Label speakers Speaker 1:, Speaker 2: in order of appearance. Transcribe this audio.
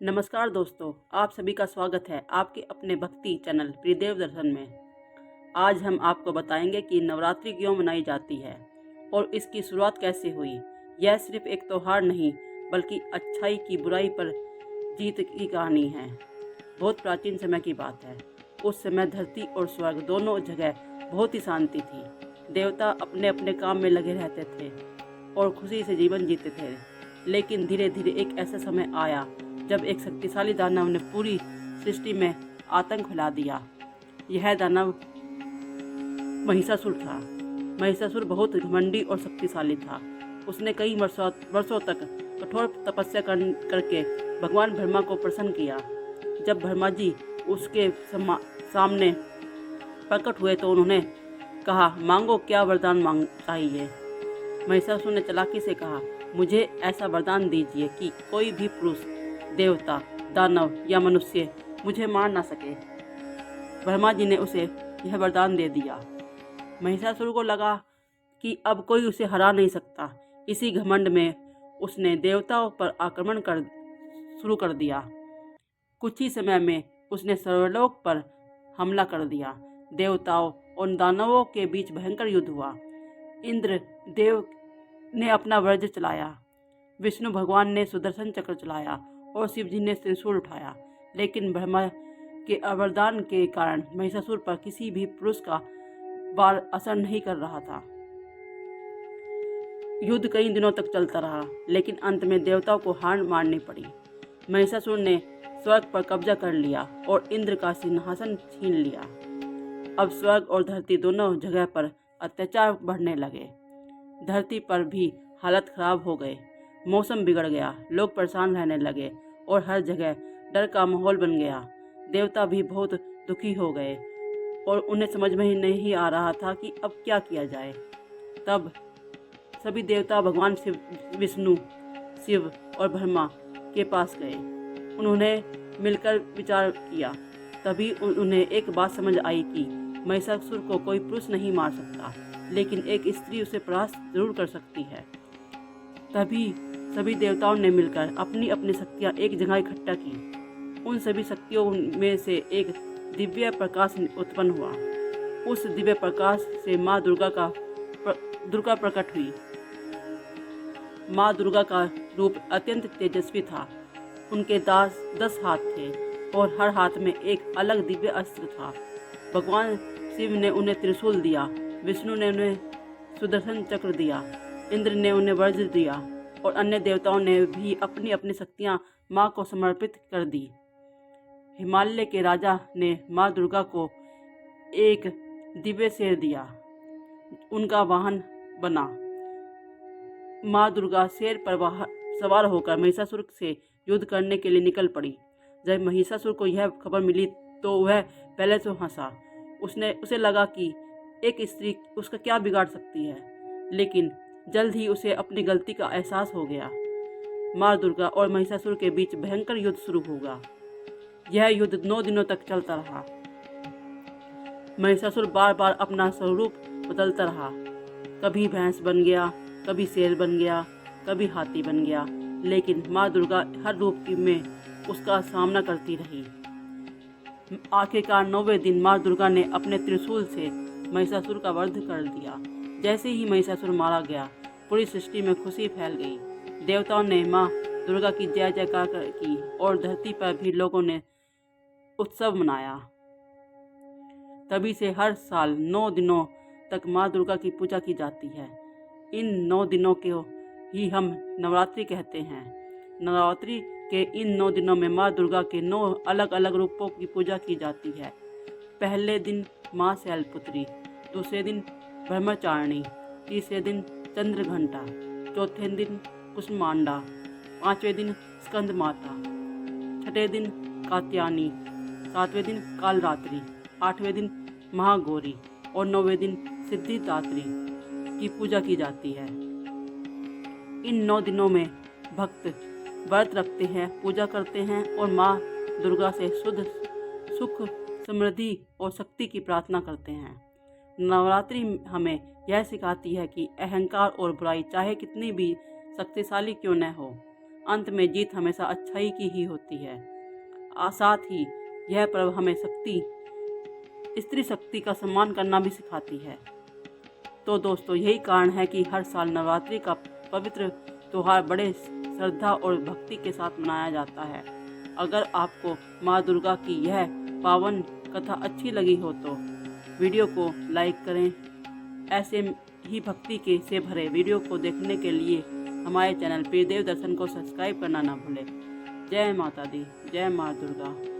Speaker 1: नमस्कार दोस्तों, आप सभी का स्वागत है आपके अपने भक्ति चैनल त्रिदेव दर्शन में। आज हम आपको बताएंगे कि नवरात्रि क्यों मनाई जाती है और इसकी शुरुआत कैसे हुई। यह सिर्फ एक त्योहार नहीं बल्कि अच्छाई की बुराई पर जीत की कहानी है। बहुत प्राचीन समय की बात है। उस समय धरती और स्वर्ग दोनों जगह बहुत ही शांति थी। देवता अपने अपने काम में लगे रहते थे और खुशी से जीवन जीते थे। लेकिन धीरे धीरे एक ऐसा समय आया जब एक शक्तिशाली दानव ने पूरी सृष्टि में आतंक फैला दिया। यह दानव महिषासुर था। महिषासुर बहुत घमंडी और शक्तिशाली था। उसने कई वर्षों तक कठोर तपस्या करके भगवान ब्रह्मा को प्रसन्न किया। जब ब्रह्मा जी उसके सामने प्रकट हुए तो उन्होंने कहा, मांगो, क्या वरदान मांग चाहिए। महिषासुर ने चालाकी से कहा, मुझे ऐसा वरदान दीजिए कि कोई भी पुरुष, देवता, दानव या मनुष्य मुझे मार ना सके। ब्रह्मा जी ने उसे यह वरदान दे दिया। महिषासुर को लगा कि अब कोई उसे हरा नहीं सकता। इसी घमंड में उसने देवताओं पर आक्रमण शुरू कर दिया। कुछ ही समय में उसने सर्वलोक पर हमला कर दिया। देवताओं और दानवों के बीच भयंकर युद्ध हुआ। इंद्र देव ने अपना वज्र चलाया, विष्णु भगवान ने सुदर्शन चक्र चलाया और शिव जी ने त्रिशूल उठाया। लेकिन ब्रह्मा के वरदान के कारण महिषासुर पर किसी भी पुरुष का वार असर नहीं कर रहा था। युद्ध कई दिनों तक चलता रहा, लेकिन अंत में देवताओं को हार माननी पड़ी। महिषासुर ने स्वर्ग पर कब्जा कर लिया और इंद्र का सिंहासन छीन लिया। अब स्वर्ग और धरती दोनों जगह पर अत्याचार बढ़ने लगे। धरती पर भी हालत खराब हो गए। मौसम बिगड़ गया, लोग परेशान रहने लगे और हर जगह डर का माहौल बन गया। देवता भी बहुत दुखी हो गए और उन्हें समझ में ही नहीं आ रहा था कि अब क्या किया जाए। तब सभी देवता भगवान विष्णु, शिव और ब्रह्मा के पास गए। उन्होंने मिलकर विचार किया। तभी उन्हें एक बात समझ आई कि महिषासुर को कोई पुरुष नहीं मार सकता, लेकिन एक स्त्री उसे परास्त जरूर कर सकती है। तभी सभी देवताओं ने मिलकर अपनी अपनी शक्तियाँ एक जगह इकट्ठा की। उन सभी शक्तियों में से एक दिव्य प्रकाश उत्पन्न हुआ। उस दिव्य प्रकाश से माँ दुर्गा प्रकट हुई। माँ दुर्गा का रूप अत्यंत तेजस्वी था। उनके 10 हाथ थे और हर हाथ में एक अलग दिव्य अस्त्र था। भगवान शिव ने उन्हें त्रिशूल दिया, विष्णु ने उन्हें सुदर्शन चक्र दिया, इंद्र ने उन्हें वज्र दिया और अन्य देवताओं ने भी अपनी अपनी शक्तियाँ माँ को समर्पित कर दी। हिमालय के राजा ने माँ दुर्गा को एक दिव्य शेर दिया, उनका वाहन बना। माँ दुर्गा शेर पर सवार होकर महिषासुर से युद्ध करने के लिए निकल पड़ी। जब महिषासुर को यह खबर मिली तो वह पहले से हंसा। उसे लगा कि एक स्त्री उसका क्या बिगाड़ सकती है, लेकिन जल्द ही उसे अपनी गलती का एहसास हो गया। माँ दुर्गा और महिषासुर के बीच भयंकर युद्ध शुरू होगा। यह युद्ध 9 दिनों तक चलता रहा। महिषासुर बार बार अपना स्वरूप बदलता रहा। कभी भैंस बन गया, कभी शेर बन गया, कभी हाथी बन गया, लेकिन माँ दुर्गा हर रूप में उसका सामना करती रही। आखिरकार 9वें दिन माँ दुर्गा ने अपने त्रिशूल से महिषासुर का वध कर दिया। जैसे ही महिषासुर मारा गया, पूरी सृष्टि में खुशी फैल गई। देवताओं ने माँ दुर्गा की जय जयकार की और धरती पर भी लोगों ने उत्सव मनाया। तभी से हर साल 9 दिनों तक माँ दुर्गा की पूजा की जाती है। इन 9 दिनों को ही हम नवरात्रि कहते हैं। नवरात्रि के इन 9 दिनों में माँ दुर्गा के 9 अलग अलग रूपों की पूजा की जाती है। पहले दिन माँ शैलपुत्री, दूसरे दिन ब्रह्मचारिणी, तीसरे दिन चंद्रघंटा, चौथे दिन कुष्मांडा, 5वें दिन स्कंद माता, 6ठे दिन कात्यायनी, 7वें दिन कालरात्रि, 8वें दिन महागौरी और 9वें दिन सिद्धिदात्री की पूजा की जाती है। इन 9 दिनों में भक्त व्रत रखते हैं, पूजा करते हैं और माँ दुर्गा से शुद्ध सुख, समृद्धि और शक्ति की प्रार्थना करते हैं। नवरात्रि हमें यह सिखाती है कि अहंकार और बुराई चाहे कितनी भी शक्तिशाली क्यों न हो, अंत में जीत हमेशा अच्छाई की ही होती है। साथ ही यह पर्व हमें स्त्री शक्ति का सम्मान करना भी सिखाती है। तो दोस्तों, यही कारण है कि हर साल नवरात्रि का पवित्र त्योहार बड़े श्रद्धा और भक्ति के साथ मनाया जाता है। अगर आपको माँ दुर्गा की यह पावन कथा अच्छी लगी हो तो वीडियो को लाइक करें। ऐसे ही भक्ति के से भरे वीडियो को देखने के लिए हमारे चैनल प्रियदेव दर्शन को सब्सक्राइब करना ना भूलें। जय माता दी, जय माँ दुर्गा।